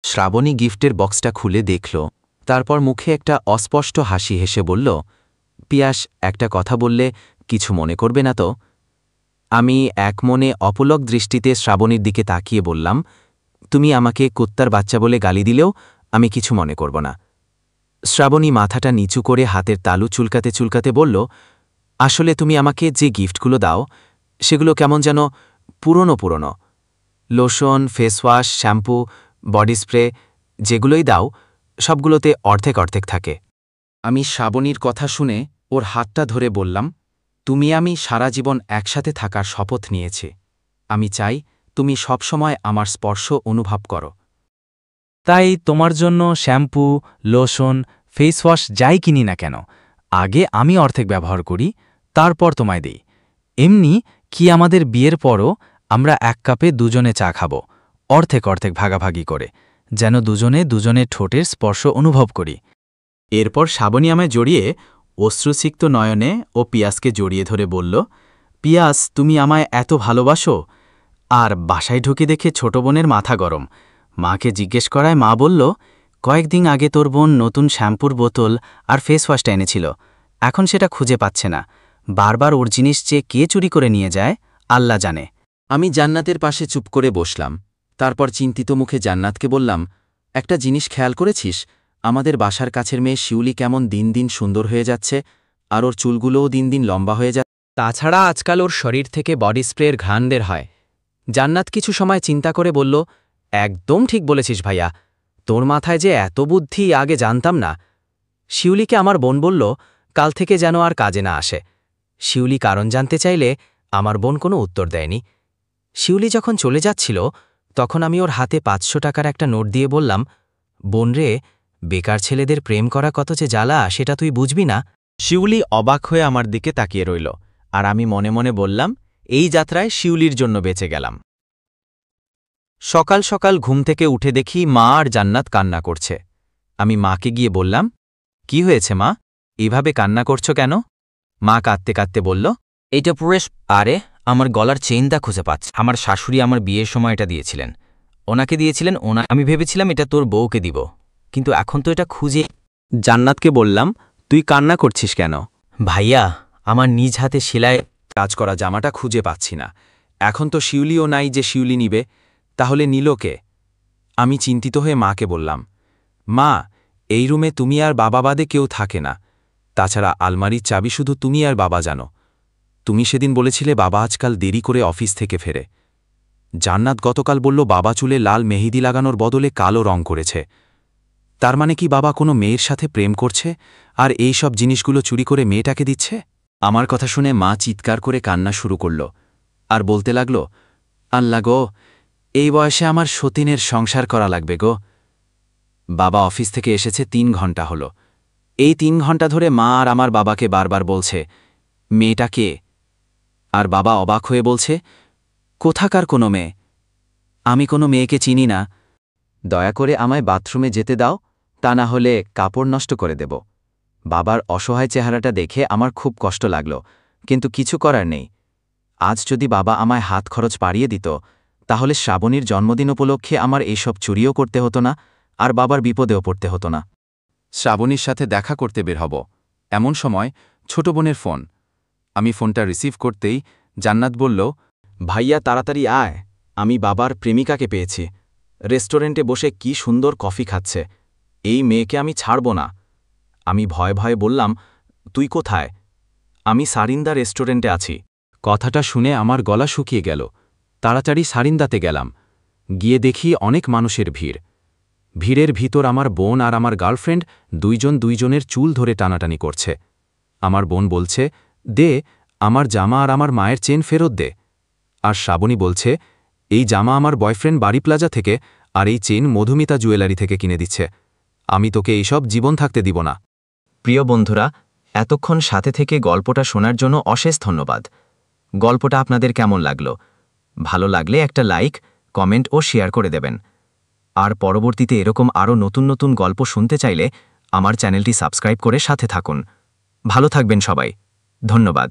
শ্রাবণী গিফটের বক্সটা খুলে দেখল, তারপর মুখে একটা অস্পষ্ট হাসি হেসে বলল, পিয়াস, একটা কথা বললে কিছু মনে করবে না তো? আমি এক মনে অপলক দৃষ্টিতে শ্রাবণীর দিকে তাকিয়ে বললাম, তুমি আমাকে কুত্তার বাচ্চা বলে গালি দিলেও আমি কিছু মনে করব না। শ্রাবণী মাথাটা নিচু করে হাতের তালু চুলকাতে চুলকাতে বলল, আসলে তুমি আমাকে যে গিফটগুলো দাও সেগুলো কেমন যেন পুরনো পুরনো। Lotion, face wash, shampoo, body spray যেগুলোই দাও সবগুলোতে অর্ধেক অর্ধেক থাকে। আমি শ্রাবণীর কথা শুনে ওর হাতটা ধরে বললাম, তুমি আমি সারা জীবন একসাথে থাকার শপথ নিয়েছি। আমি চাই তুমি সবসময় আমার স্পর্শ অনুভব করো। তাই তোমার জন্য শ্যাম্পু, লোশন, ফেসওয়াশ যাই কিনি না কেন, আগে আমি অর্ধেক ব্যবহার করি, তারপর তোমায় দিই। এমনি কি আমাদের বিয়ের পরও আমরা এক কাপে দুজনে চা খাব, অর্ধেক অর্ধেক ভাগাভাগি করে, যেন দুজনে দুজনের ঠোঁটের স্পর্শ অনুভব করি। এরপর শ্রাবণী আমায় জড়িয়ে অশ্রুসিক্ত নয়নে ও পিয়াসকে জড়িয়ে ধরে বলল, পিয়াস, তুমি আমায় এত ভালোবাসো? আর বাসায় ঢুকে দেখে ছোট বোনের মাথা গরম। মাকে জিজ্ঞেস করায় মা বলল, কয়েকদিন আগে তোর বোন নতুন শ্যাম্পুর বোতল আর ফেস ওয়াশটা এনেছিল, এখন সেটা খুঁজে পাচ্ছে না। বারবার ওর জিনিস চেয়ে কে চুরি করে নিয়ে যায় আল্লাহ জানে। আমি জান্নাতের পাশে চুপ করে বসলাম। তারপর চিন্তিত মুখে জান্নাতকে বললাম, একটা জিনিস খেয়াল করেছিস? আমাদের বাসার কাছের মেয়ে শিউলি কেমন দিন দিন সুন্দর হয়ে যাচ্ছে, আর ওর চুলগুলোও দিন দিন লম্বা হয়ে যাচ্ছে। তাছাড়া আজকাল ওর শরীর থেকে বডি স্প্রের ঘ্রাণ বের হয়। জান্নাত কিছু সময় চিন্তা করে বলল, একদম ঠিক বলেছিস ভাইয়া, তোর মাথায় যে এত বুদ্ধি আগে জানতাম না। শিউলিকে আমার বোন বলল, কাল থেকে যেন আর কাজে না আসে। শিউলি কারণ জানতে চাইলে আমার বোন কোনো উত্তর দেয়নি। শিউলি যখন চলে যাচ্ছিল তখন আমি ওর হাতে ৫০০ টাকার একটা নোট দিয়ে বললাম, বোন রে, বেকার ছেলেদের প্রেম করা কত যে জ্বালা সেটা তুই বুঝবি না। শিউলি অবাক হয়ে আমার দিকে তাকিয়ে রইল, আর আমি মনে মনে বললাম, এই যাত্রায় শিউলির জন্য বেঁচে গেলাম। সকাল সকাল ঘুম থেকে উঠে দেখি মা আর জান্নাত কান্না করছে। আমি মাকে গিয়ে বললাম, কি হয়েছে মা, এভাবে কান্না করছো কেন? মা কাঁদতে কাঁদতে বলল, এইটা পুরেশ, আরে আমার গলার চেইনটা খুঁজে পাচ্ছে। আমার শাশুড়ি আমার বিয়ের সময় এটা দিয়েছিলেন, ওনাকে দিয়েছিলেন আমি ভেবেছিলাম এটা তোর বউকে দিব, কিন্তু এখন তো এটা খুঁজে। জান্নাতকে বললাম, তুই কান্না করছিস কেন? ভাইয়া, আমার নিজ হাতে সেলাই কাজ করা জামাটা খুঁজে পাচ্ছি না। এখন তো শিউলিও নাই যে শিউলি নিবে, তাহলে নিল কে? আমি চিন্তিত হয়ে মাকে বললাম, মা, এই রুমে তুমি আর বাবা বাদে কেউ থাকে না। তাছাড়া আলমারির চাবি শুধু তুমি আর বাবা জানো। তুমি সেদিন বলেছিলে বাবা আজকাল দেরি করে অফিস থেকে ফেরে। জান্নাত গতকাল বলল বাবা চুলে লাল মেহেদি লাগানোর বদলে কালো রং করেছে। তার মানে কি বাবা কোনো মেয়ের সাথে প্রেম করছে আর এই সব জিনিসগুলো চুরি করে মেয়েটাকে দিচ্ছে? আমার কথা শুনে মা চিৎকার করে কান্না শুরু করল আর বলতে লাগল, আল্লাহ গো, এই বয়সে আমার সতীনের সংসার করা লাগবে গো। বাবা অফিস থেকে এসেছে ৩ ঘন্টা হলো। এই ৩ ঘন্টা ধরে মা আর আমার বাবাকে বারবার বলছে, মেয়েটা কে? আর বাবা অবাক হয়ে বলছে, কোথাকার কোনো মেয়ে? আমি কোনো মেয়েকে চিনি না। দয়া করে আমায় বাথরুমে যেতে দাও, তা না হলে কাপড় নষ্ট করে দেব। বাবার অসহায় চেহারাটা দেখে আমার খুব কষ্ট লাগল, কিন্তু কিছু করার নেই। আজ যদি বাবা আমায় হাত খরচ পাড়িয়ে দিত, তাহলে শ্রাবণীর জন্মদিন উপলক্ষে আমার এইসব চুরিও করতে হতো না, আর বাবার বিপদেও পড়তে হতো না। শ্রাবণীর সাথে দেখা করতে বের হব, এমন সময় ছোট বোনের ফোন। আমি ফোনটা রিসিভ করতেই জান্নাত বলল, ভাইয়া তাড়াতাড়ি আয়, আমি বাবার প্রেমিকাকে পেয়েছি। রেস্টুরেন্টে বসে কি সুন্দর কফি খাচ্ছে। এই মেয়েকে আমি ছাড়ব না। আমি ভয়ে ভয়ে বললাম, তুই কোথায়? আমি সারিন্দা রেস্টুরেন্টে আছি। কথাটা শুনে আমার গলা শুকিয়ে গেল। তাড়াতাড়ি সারিন্দাতে গেলাম। গিয়ে দেখি অনেক মানুষের ভিড়। ভিড়ের ভিতর আমার বোন আর আমার গার্লফ্রেন্ড দুইজন দুইজনের চুল ধরে টানাটানি করছে। আমার বোন বলছে, দে, আমার জামা আর আমার মায়ের চেন ফেরত দে। আর শ্রাবণী বলছে, এই জামা আমার বয়ফ্রেন্ড বাড়ি প্লাজা থেকে আর এই চেন মধুমিতা জুয়েলারি থেকে কিনে দিচ্ছে। আমি তোকে এইসব জীবন থাকতে দিব না। প্রিয় বন্ধুরা, এতক্ষণ সাথে থেকে গল্পটা শোনার জন্য অশেষ ধন্যবাদ। গল্পটা আপনাদের কেমন লাগলো? ভালো লাগলে একটা লাইক, কমেন্ট ও শেয়ার করে দেবেন। আর পরবর্তীতে এরকম আরও নতুন নতুন গল্প শুনতে চাইলে আমার চ্যানেলটি সাবস্ক্রাইব করে সাথে থাকুন। ভালো থাকবেন সবাই। ধন্যবাদ।